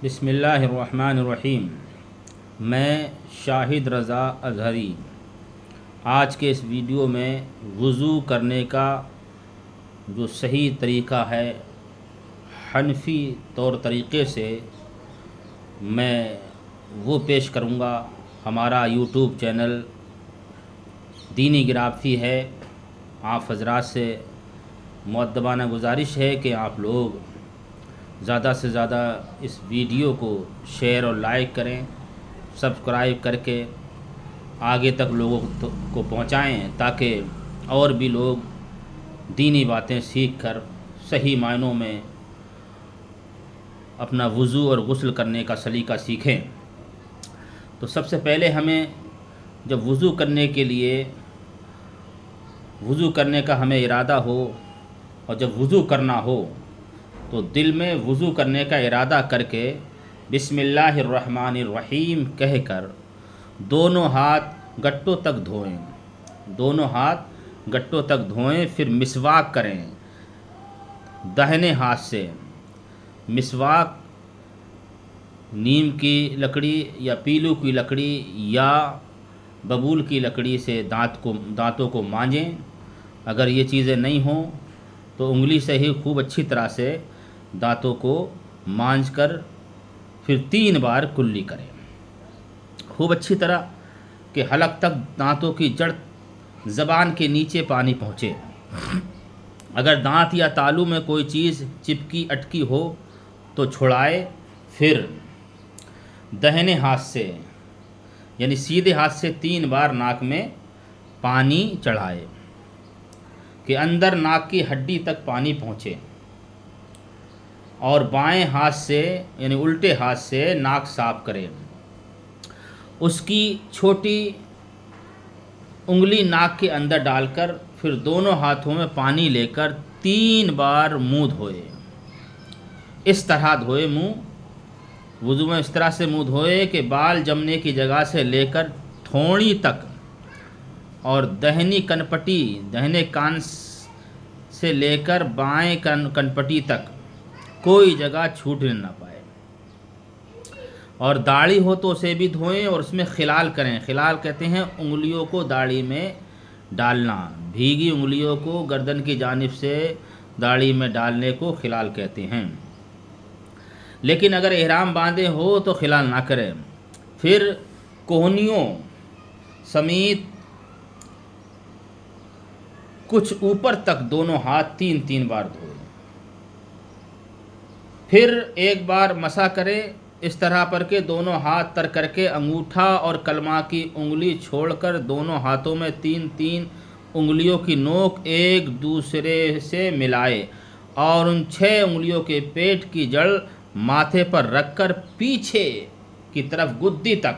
بسم اللہ الرحمن الرحیم۔ میں شاہد رضا اظہری آج کے اس ویڈیو میں وضو کرنے کا جو صحیح طریقہ ہے حنفی طور طریقے سے میں وہ پیش کروں گا۔ ہمارا یوٹیوب چینل دینی گرافی ہے۔ آپ حضرات سے مؤدبانہ گزارش ہے کہ آپ لوگ زیادہ سے زیادہ اس ویڈیو کو شیئر اور لائک کریں، سبسکرائب کر کے آگے تک لوگوں کو پہنچائیں تاکہ اور بھی لوگ دینی باتیں سیکھ کر صحیح معنوں میں اپنا وضو اور غسل کرنے کا سلیقہ سیکھیں۔ تو سب سے پہلے ہمیں جب وضو کرنے کے لیے وضو کرنے کا ہمیں ارادہ ہو اور جب وضو کرنا ہو تو دل میں وضو کرنے کا ارادہ کر کے بسم اللہ الرحمن الرحیم کہہ کر دونوں ہاتھ گٹوں تک دھوئیں، پھر مسواک کریں داہنے ہاتھ سے۔ مسواک نیم کی لکڑی یا پیلو کی لکڑی یا ببول کی لکڑی سے دانتوں کو مانجیں۔ اگر یہ چیزیں نہیں ہوں تو انگلی سے ہی خوب اچھی طرح سے دانتوں کو مانج کر پھر 3 بار کلی کریں، خوب اچھی طرح کہ حلق تک دانتوں کی جڑ زبان کے نیچے پانی پہنچے۔ اگر دانت یا تالو میں کوئی چیز چپکی اٹکی ہو تو چھڑائے، پھر دہنے ہاتھ سے یعنی سیدھے ہاتھ سے 3 بار ناک میں پانی چڑھائے کہ اندر ناک کی ہڈی تک پانی پہنچے، اور بائیں ہاتھ سے یعنی الٹے ہاتھ سے ناک صاف کرے۔ اس کی چھوٹی انگلی ناک کے اندر ڈال کر پھر دونوں ہاتھوں میں پانی لے کر 3 بار منہ دھوئے۔ اس طرح دھوئے منہ، وضو میں اس طرح سے منہ دھوئے کہ بال جمنے کی جگہ سے لے کر تھوڑی تک اور دہنے کان سے لے کر بائیں کنپٹی تک کوئی جگہ چھوٹنے نہ پائے۔ اور داڑھی ہو تو اسے بھی دھوئیں اور اس میں خلال کریں۔ خلال کہتے ہیں انگلیوں کو داڑھی میں ڈالنا، بھیگی انگلیوں کو گردن کی جانب سے داڑھی میں ڈالنے کو خلال کہتے ہیں۔ لیکن اگر احرام باندھے ہو تو خلال نہ کریں۔ پھر کوہنیوں سمیت کچھ اوپر تک دونوں ہاتھ 3 بار دھوئیں۔ پھر ایک بار مسح کرے اس طرح پر کہ دونوں ہاتھ تر کر کے انگوٹھا اور کلمہ کی انگلی چھوڑ کر دونوں ہاتھوں میں 3 انگلیوں کی نوک ایک دوسرے سے ملائے اور ان 6 انگلیوں کے پیٹ کی جڑ ماتھے پر رکھ کر پیچھے کی طرف گدی تک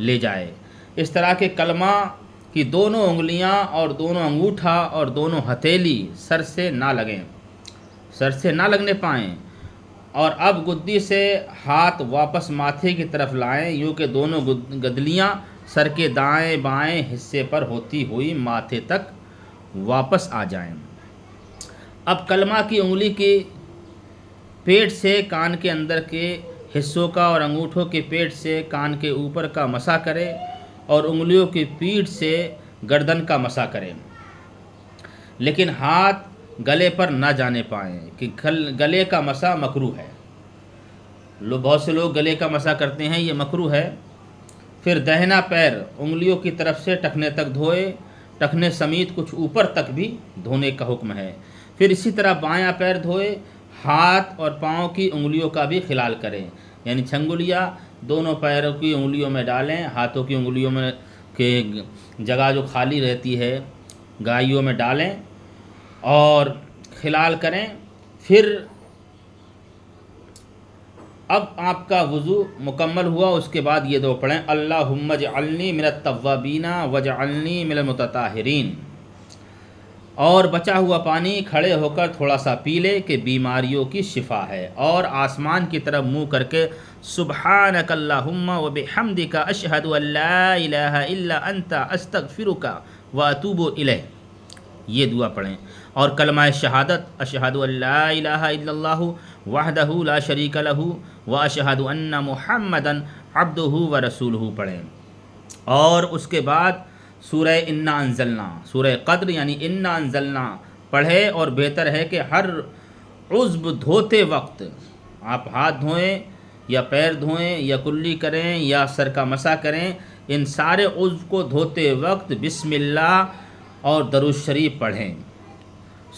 لے جائے، اس طرح کہ کلمہ کی دونوں انگلیاں اور دونوں انگوٹھا اور دونوں ہتھیلی سر سے نہ لگنے پائیں۔ اور اب گدی سے ہاتھ واپس ماتھے کی طرف لائیں، یوں کہ دونوں گدلیاں سر کے دائیں بائیں حصے پر ہوتی ہوئی ماتھے تک واپس آ جائیں۔ اب کلمہ کی انگلی کے پیٹ سے کان کے اندر کے حصوں کا اور انگوٹھوں کے پیٹ سے کان کے اوپر کا مسح کرے اور انگلیوں کی پیٹھ سے گردن کا مسح کرے، لیکن ہاتھ گلے پر نہ جانے پائیں کہ گلے کا مسح مکروہ ہے۔ بہت سے لوگ گلے کا مسح کرتے ہیں، یہ مکروہ ہے۔ پھر دہنا پیر انگلیوں کی طرف سے ٹخنے تک دھوئے، ٹخنے سمیت کچھ اوپر تک بھی دھونے کا حکم ہے۔ پھر اسی طرح بایاں پیر دھوئے، ہاتھ اور پاؤں کی انگلیوں کا بھی خلال کریں، یعنی چھنگلیاں دونوں پیروں کی انگلیوں میں ڈالیں، ہاتھوں کی انگلیوں میں کے جگہ جو خالی رہتی ہے گائیوں میں ڈالیں اور خلال کریں۔ پھر اب آپ کا وضو مکمل ہوا، اس کے بعد یہ دعا پڑھیں: اللہم اجعلنی من التوابین واجعلنی من المتطہرین۔ اور بچا ہوا پانی کھڑے ہو کر تھوڑا سا پی لے کہ بیماریوں کی شفا ہے، اور آسمان کی طرف منہ کر کے سبحانک اللہم وبحمدک اشہد ان لا الہ الا انت استغفرک واتوب الیک، یہ دعا پڑھیں۔ اور کلمہ شہادت اشہد ان لا الہ الا اللہ وحدہ لا شریک لہ واشہد ان محمدا عبدہ ورسولہ پڑھیں۔ اور اس کے بعد سورہ انا انزلنا، سورہ قدر یعنی انا انزلنا پڑھے، اور بہتر ہے کہ ہر عضو دھوتے وقت آپ ہاتھ دھوئیں یا پیر دھوئیں یا کلی کریں یا سر کا مسح کریں، ان سارے عضو کو دھوتے وقت بسم اللہ اور درود شریف پڑھیں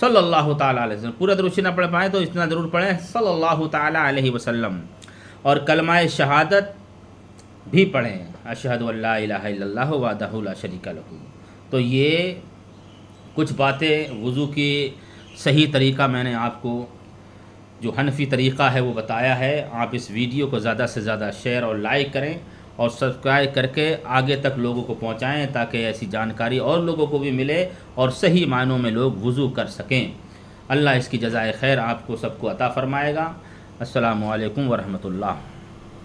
صلی اللہ تعالیٰ علیہ وسلم۔ پورا درود شریف نہ پڑھ پائیں تو اتنا ضرور پڑھیں صلی اللہ تعالیٰ علیہ وسلم۔ اور کلمہ شہادت بھی پڑھیں اشہد ان لا الہ الا اللہ وحدہ لا شریک لہ۔ تو یہ کچھ باتیں وضو کی صحیح طریقہ میں نے آپ کو جو حنفی طریقہ ہے وہ بتایا ہے۔ آپ اس ویڈیو کو زیادہ سے زیادہ شیئر اور لائک کریں اور سبسکرائب کر کے آگے تک لوگوں کو پہنچائیں تاکہ ایسی جانکاری اور لوگوں کو بھی ملے اور صحیح معنوں میں لوگ وضو کر سکیں۔ اللہ اس کی جزائے خیر آپ کو سب کو عطا فرمائے گا۔ السلام علیکم ورحمۃ اللہ۔